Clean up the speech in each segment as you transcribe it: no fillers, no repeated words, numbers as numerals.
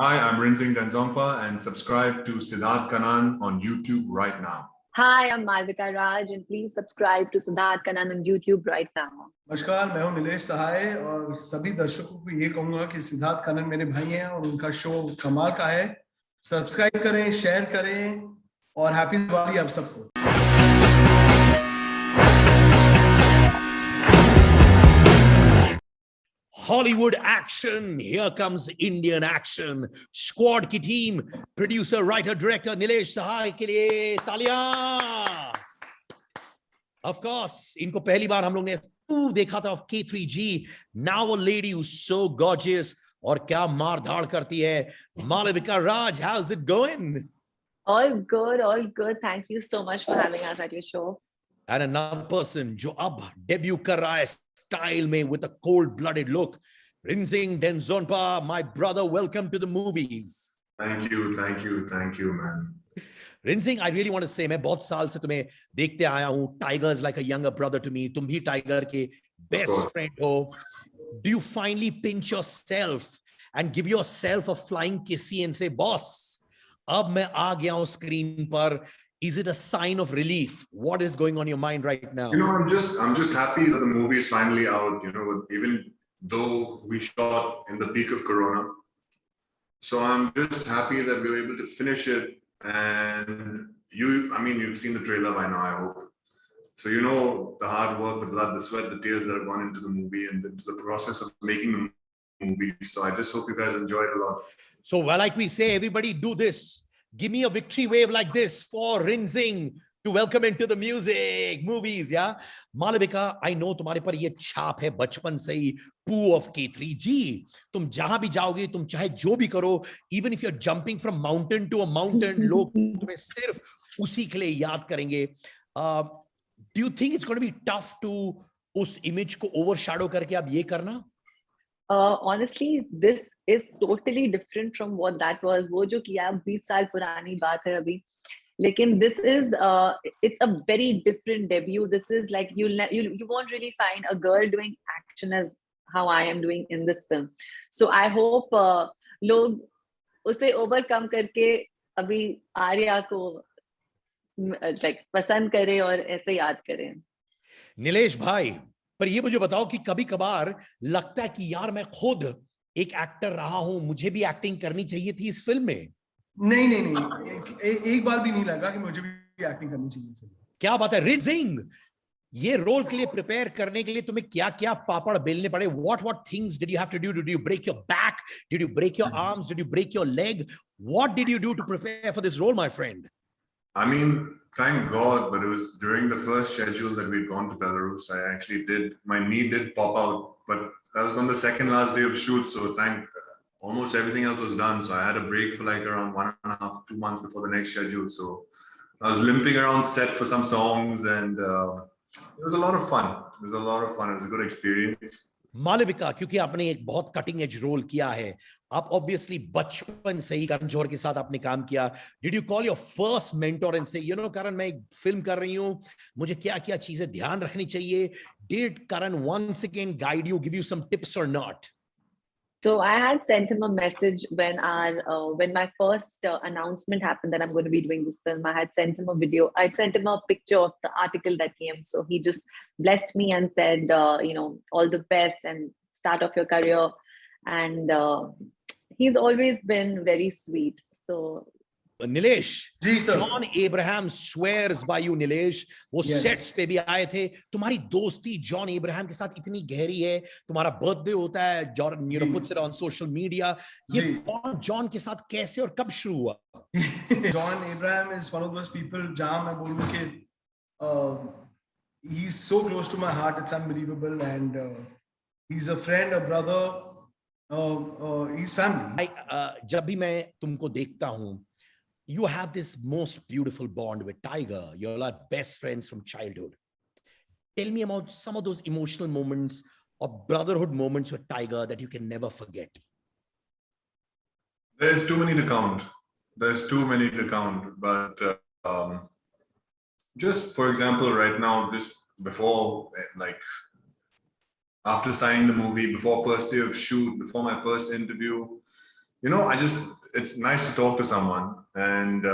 Hi, I'm Rinzing Denzompa and subscribe to Siddharth Kanan on YouTube right now. Hi, I'm Malvika Raj and please subscribe to Siddharth Kanan on YouTube right now. नमस्कार, मैं हूं नीलेश सहाय और सभी दर्शकों को ये कहूंगा कि सिद्धार्थ कनन मेरे भाई हैं और उनका शो कमाल का है। सब्सक्राइब करें, शेयर करें और हैप्पी दिवाली आप सबको। Hollywood action, here comes Indian action. Squad की team, producer, writer, director Nilesh Sahai के लिए तालियां. Of course, इनको पहली बार हम लोग ने देखा था of K3G. Now a lady who's so gorgeous और क्या मार धाड़ करती है. Malavika Raj, how's it going? All good, all good. Thank you so much for having us at your show. And another person जो अब debut कर रहा है style में with a cold-blooded look. Rinzing Denzompa, my brother, welcome to the movies. Thank you, man. Rinzing, I really want to say, मैं बहुत साल से तुम्हें देखते आया हूँ. Tiger is like a younger brother to me. तुम भी Tiger के best friend हो. Do you finally pinch yourself and give yourself a flying kissy and say, boss, अब मैं आ गया हूँ screen पर. Is it a sign of relief? What is going on your mind right now? You know, I'm just happy that the movie is finally out, you know, even though we shot in the peak of Corona. So I'm just happy that we were able to finish it. And you've seen the trailer by now, I hope. So you know the hard work, the blood, the sweat, the tears that have gone into the movie and into the process of making the movie. So I just hope you guys enjoy it a lot. So like we say, everybody do this. Give me a victory wave like this for Rinzing to welcome into the movies, yeah? Malavika, I know तुम्हारे पर ये छाप है बचपन से ही, Pooh of K3G. तुम जहां भी जाओगे, तुम चाहे जो भी करो, even if you're jumping from mountain to a mountain, लोग तुम्हें सिर्फ उसी के लिए याद करेंगे. Do you think it's going to be tough to उस image को overshadow करके अब ये करना? Honestly, this is totally different from what that was. वो जो किया 20 साल पुरानी बात है अभी. लेकिन this is it's a very different debut. This is like you won't really find a girl doing action as how I am doing in this film. So I hope लोग उसे overcome करके अभी आर्या को like पसंद करें और ऐसे याद करें. नीलेश भाई, पर ये मुझे बताओ कि कभी कभार लगता है कि यार मैं खुद एक एक्टर रहा हूं, मुझे भी एक्टिंग करनी चाहिए थी इस फिल्म में. नहीं, एक बार भी नहीं लगा कि मुझे भी एक्टिंग करनी चाहिए थी. क्या बात है. रिंजिंग, ये रोल के लिए प्रिपेयर करने के लिए तुम्हें क्या क्या पापड़ बेलने पड़े? what things did you have to do? Did you break your back? Did you break your arms? Did you break your leg? What did you do to prepare for this role, my friend? I mean, thank God, but it was during the first schedule that we'd gone to Belarus. My knee did pop out, but that was on the second last day of shoot. So almost everything else was done. So I had a break for like around 1.5, 2 months before the next schedule. So I was limping around set for some songs and it was a lot of fun. It was a good experience. Malvika, क्योंकि आपने एक बहुत cutting edge role किया है, आप obviously बचपन से ही करण जौहर के साथ आपने काम किया. Did you call your first mentor and से, यू नो करण, मैं एक फिल्म कर रही हूं, मुझे क्या क्या चीजें ध्यान रखनी चाहिए? Did Karan once again guide you, give you some tips or not? So I had sent him a message when my first announcement happened that I'm going to be doing this film. I had sent him a video. I sent him a picture of the article that came. So he just blessed me and said, all the best and start off your career. And he's always been very sweet. So Nilesh, ji sir. John Abraham swears by you, Nilesh. वो sets पे भी आए थे. तुम्हारी दोस्ती John Ibrahim के साथ इतनी गहरी है. तुम्हारा बर्थडे होता है, John puts it on social media. ये जॉन के साथ कैसे और कब शुरू हुआ? John Abraham is one of those people जहाँ मैं बोलूँ कि he's so close to my heart, it's unbelievable, and he's a friend, a brother, he's family. जब भी मैं तुमको देखता हूँ, you have this most beautiful bond with Tiger. You're like best friends from childhood. Tell me about some of those emotional moments or brotherhood moments with Tiger that you can never forget. There's too many to count. But just for example, right now, just before, like after signing the movie, before first day of shoot, before my first interview, it's nice to talk to someone, and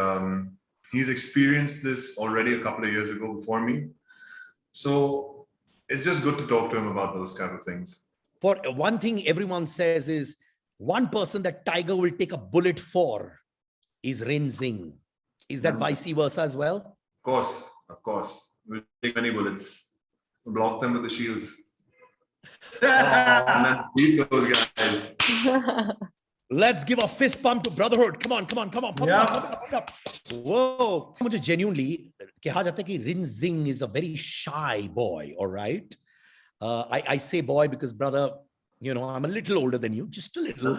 he's experienced this already a couple of years ago before me. So it's just good to talk to him about those kind of things. For one thing everyone says is one person that Tiger will take a bullet for is Rinzing. Is that vice versa as well? Of course. We'll take many bullets. Block them with the shields. And then beat those guys. Let's give a fist pump to brotherhood. Come on. Pump Yeah. up. Whoa. मुझे genuinely कहा जाता है कि Rinzing is a very shy boy, all right? I say boy because brother, I'm a little older than you, just a little.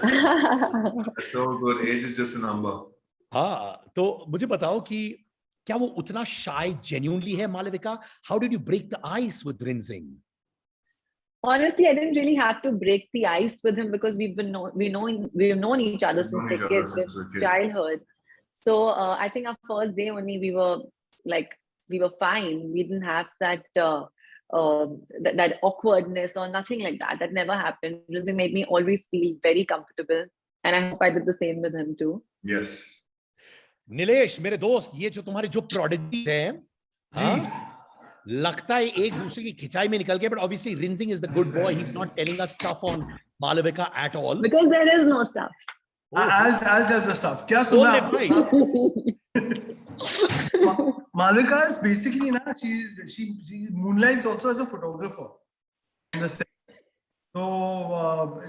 It's all good. Age is just a number. हाँ, तो मुझे बताओ कि क्या वो उतना shy genuinely है Malvika? How did you break the ice with Rinzing? Honestly, I didn't really have to break the ice with him because we've known each other since Known each we're other kids, since since we're kids. childhood. So I think our first day only we were fine. We didn't have that that awkwardness or nothing like that. That never happened. It made me always feel very comfortable, and I hope I did the same with him too. Yes. Nilesh मेरे दोस्त, ये जो तुम्हारे जो prodigy हैं, हाँ, लगता है एक दूसरे की खिंचाई में निकल गए, but obviously Rinzing is the good boy. He's not telling us stuff on Malavika at all. Because there is no stuff. I'll tell the stuff. क्या बोल सुना? ले भाई. Malvika is basically she moonlights also as a photographer. Understand? So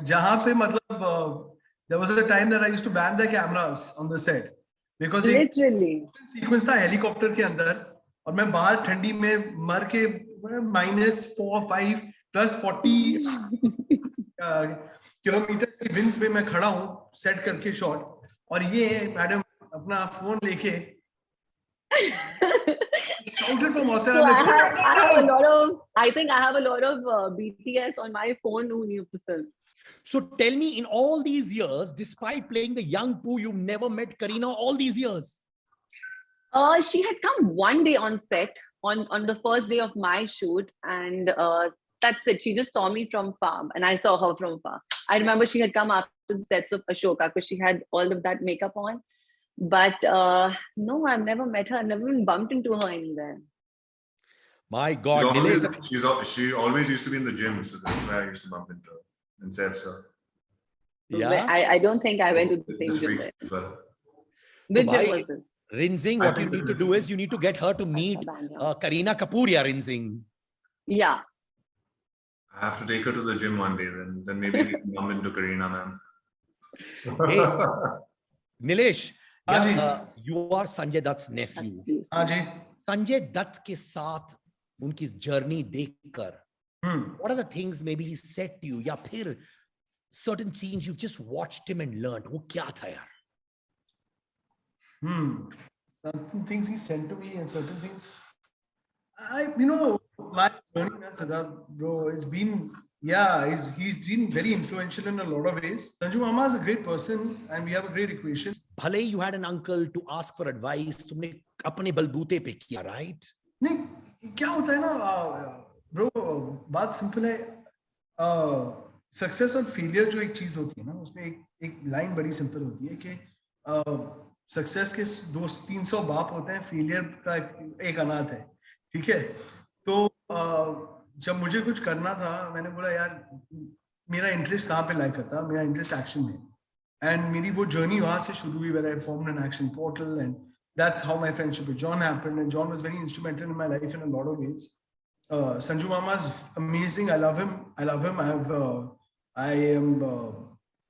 जहाँ पे मतलब there was a time that I used to ban the cameras on the set because Literally. sequence था helicopter के अंदर और मैं बाहर ठंडी में मर के -4, 5 +40 किलोमीटर की विंड्स में मैं खड़ा हूँ सेट करके शॉट, और ये मैडम अपना फोन लेके shouted from outside. So I think I have a lot of BTS on my phone who knew the film. So tell me, in all these years, despite playing the young Pooh, you've never met Kareena all these years? She had come one day on set on the first day of my shoot, and that's it. She just saw me from far, and I saw her from far. I remember she had come after the sets of Ashoka because she had all of that makeup on. But no, I've never met her. I've never even bumped into her anywhere. My God, Nilesh, She always used to be in the gym, so that's where I used to bump into her in Sefsa. yeah. I don't think I went to the same gym there. Well, Which gym bhai, was this? Rinzing, what you need to do is you need to get her to meet Kareena Kapoor, ya Rinzing. Yeah. I have to take her to the gym one day, then maybe we can bump into Kareena, man. Hey, Nilesh, हाँ जी. you are Sanjay Dutt's nephew. हाँ जी. Sanjay Dutt के साथ उनकी journey देखकर, what are the things maybe he said to you, या फिर certain things you've just watched him and learned? वो क्या था यार? Certain things he sent to me and certain things my journey, Siddharth, bro, it's been, he's been very influential in a lot of ways. Sanju Mama is a great person and we have a great equation. भले you had an uncle to ask for advice, तुमने अपने बलबूते पे किया, right? नहीं, क्या होता है ना ब्रो, बात सिंपल है. सक्सेस और फेलियर जो एक चीज होती है ना, उसमें एक लाइन बड़ी सिंपल होती है कि सक्सेस के 200-300 बाप होते हैं, फेलियर का एक अनाथ है. ठीक है, तो जब मुझे कुछ करना था, मैंने बोला यार मेरा इंटरेस्ट कहाँ पे लाइक करता, मेरा इंटरेस्ट एक्शन में, एंड मेरी वो जर्नी वहां से शुरू हुई, where I formed an action portal, and that's how my friendship with John happened, and John was very instrumental in my life in a lot of ways. Sanju Mama is amazing. I love him.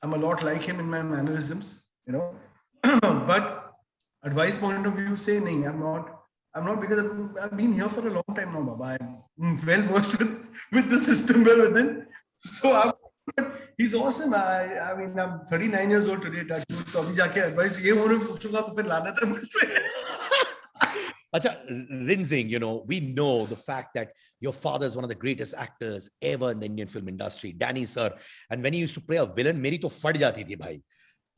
I'm a lot like him in my mannerisms, but advice point of view, say nahi, I'm not, because I've been here for a long time now, Baba. I'm well versed with the system well within. So he's awesome. I mean, I'm 39 years old today. तो अभी जाके advice ये होने पूछूंगा तो फिर लानत है मुझ पे. Acha, Rinzing, we know the fact that your father is one of the greatest actors ever in the Indian film industry, Danny sir. And when he used to play a villain, मेरी तो फट जाती थी भाई.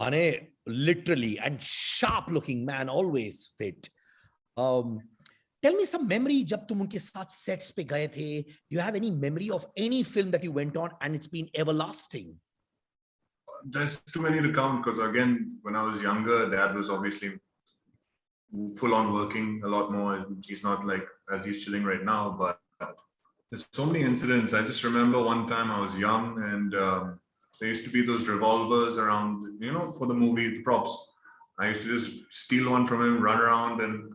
Ane, literally, and sharp looking man, always fit. Tell me some memory जब तुम उनके साथ sets पे गए थे. Do you have any memory of any film that you went on and it's been everlasting? There's too many to count because again, when I was younger, Dad was obviously full on working a lot more. He's not like as he's chilling right now, but there's so many incidents. I just remember one time I was young and there used to be those revolvers around, for the movie, the props. I used to just steal one from him, run around, and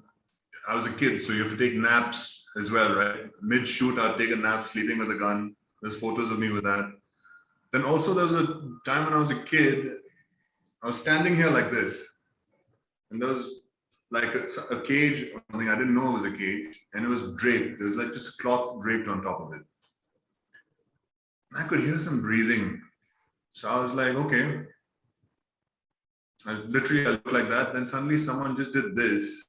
I was a kid, so you have to take naps as well, right? Mid-shoot, I'd take a nap, sleeping with a gun. There's photos of me with that. Then also there was a time when I was a kid, I was standing here like this, and there was like a cage or something. I didn't know it was a cage, and it was draped. There was like just a cloth draped on top of it. I could hear some breathing. So I was like, okay. I looked like that. Then suddenly someone just did this.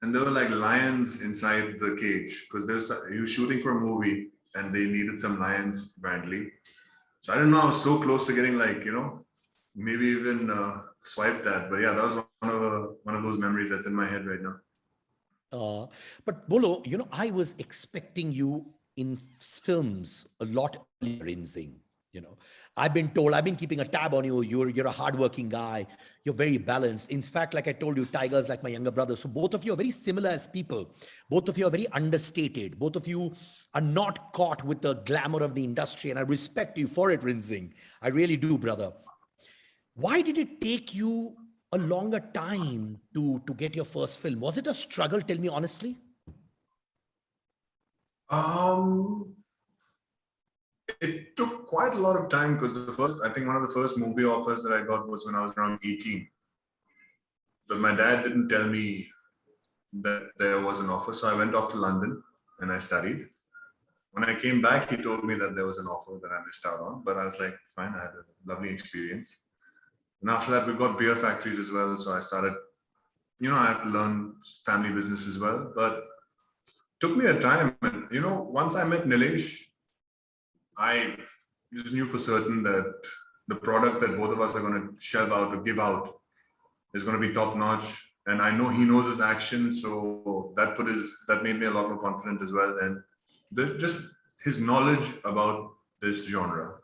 And there were like lions inside the cage because he was shooting for a movie and they needed some lions apparently. So I don't know. I was so close to getting like, maybe even swiped at. But yeah, that was one of those memories that's in my head right now. But Bolo, I was expecting you in films a lot earlier in Zing. I've been told, I've been keeping a tab on you. You're a hardworking guy. You're very balanced. In fact, like I told you, Tiger's like my younger brother. So both of you are very similar as people. Both of you are very understated. Both of you are not caught with the glamour of the industry. And I respect you for it, Rinzing. I really do, brother. Why did it take you a longer time to get your first film? Was it a struggle? Tell me honestly. It took quite a lot of time because I think one of the first movie offers that I got was when I was around 18. But my dad didn't tell me that there was an offer. So I went off to London and I studied. When I came back, he told me that there was an offer that I missed out on. But I was like, fine, I had a lovely experience. And after that, we got beer factories as well. So I started, I had to learn family business as well. But it took me a time. And, once I met Nilesh, I just knew for certain that the product that both of us are going to shell out or give out is going to be top notch. And I know he knows his action. So that made me a lot more confident as well. And just his knowledge about this genre.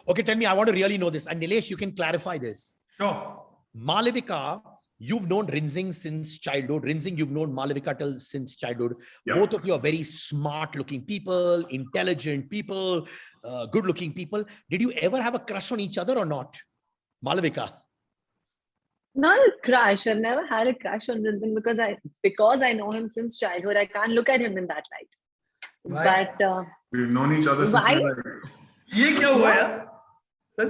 Okay, tell me, I want to really know this. And Nilesh, you can clarify this. Sure. Malavika, you've known Rinzing since childhood. Rinzing, you've known Malavika since childhood. Yeah. Both of you are very smart looking people, intelligent people, good looking people. Did you ever have a crush on each other or not? Malavika? Not a crush. I've never had a crush on Rinzing because I know him since childhood. I can't look at him in that light. Right. But We've known each other since we were ये क्या हुआ यार?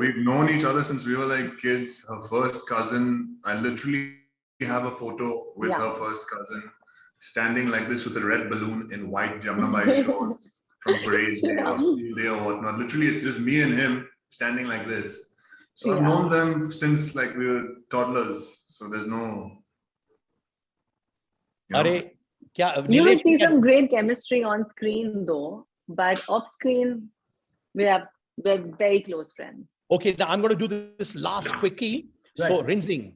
We've known each other since we were like kids. Her first cousin, I literally have a photo with her first cousin standing like this with a red balloon in white Jamnabai shorts from parade day or school day or whatnot. Literally, it's just me and him standing like this. So I've known them since like we were toddlers. So there's no. You will see some great chemistry on screen though, but off screen, we're very close friends. Okay, now I'm going to do this last quickie. Right. So, Rinzing,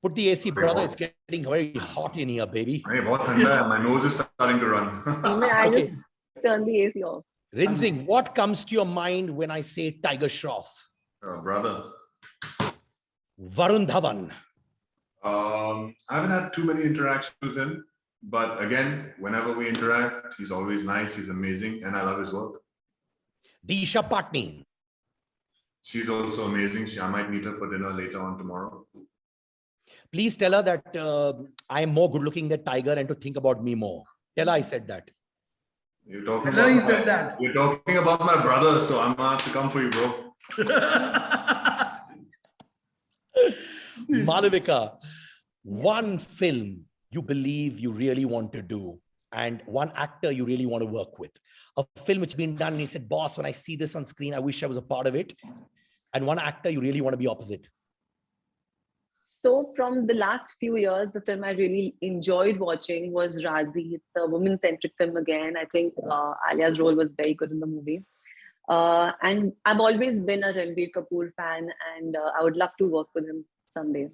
put the AC, brother. It's getting very hot in here, baby. My nose is starting to run. I just turn the AC off. Rinzing, what comes to your mind when I say Tiger Shroff? Brother. Varun Dhawan. I haven't had too many interactions with him. But again, whenever we interact, he's always nice. He's amazing. And I love his work. Disha Patni. She's also amazing. I might meet her for dinner later on tomorrow. Please tell her that I am more good looking than Tiger and to think about me more. Tell her I said that. You're talking about my brother, so I'm going to have to come for you, bro. Malavika, one film you believe you really want to do and one actor you really want to work with. A film which has been done and you said, boss, when I see this on screen, I wish I was a part of it. And one actor you really want to be opposite. So from the last few years, the film I really enjoyed watching was Razi. It's a woman-centric film again. I think Alia's role was very good in the movie. And I've always been a Ranbir Kapoor fan and I would love to work with him someday.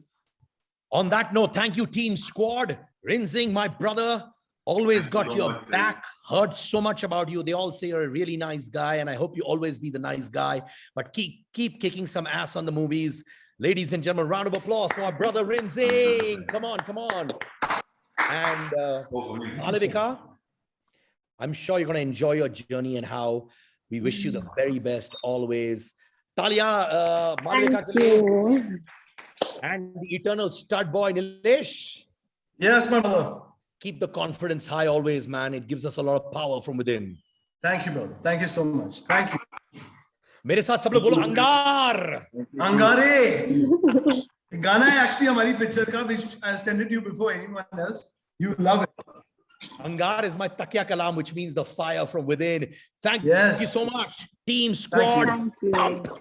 On that note, thank you, Team Squad. Rinzing, my brother. Always Thank you got so your much, back. Heard so much about you. They all say you're a really nice guy, and I hope you always be the nice guy. But keep kicking some ass on the movies. Ladies and gentlemen, round of applause for our brother Rinzing. Come on, come on. And Malavika, I'm sure you're going to enjoy your journey and how we wish you the very best always. Talia, Malavika, Thank you. and the eternal stud boy Nilesh. Yes, my brother. Keep the confidence high always, man. It gives us a lot of power from within. Thank you, brother. Thank you so much. Thank you. मेरे साथ सब लोग बोलो अंगार. Angare. Gana hai actually हमारी picture का, which I'll send it to you before anyone else. You love it. Angar is my takya kalam, which means the fire from within. Thank Yes. you so much, team squad. Thank you.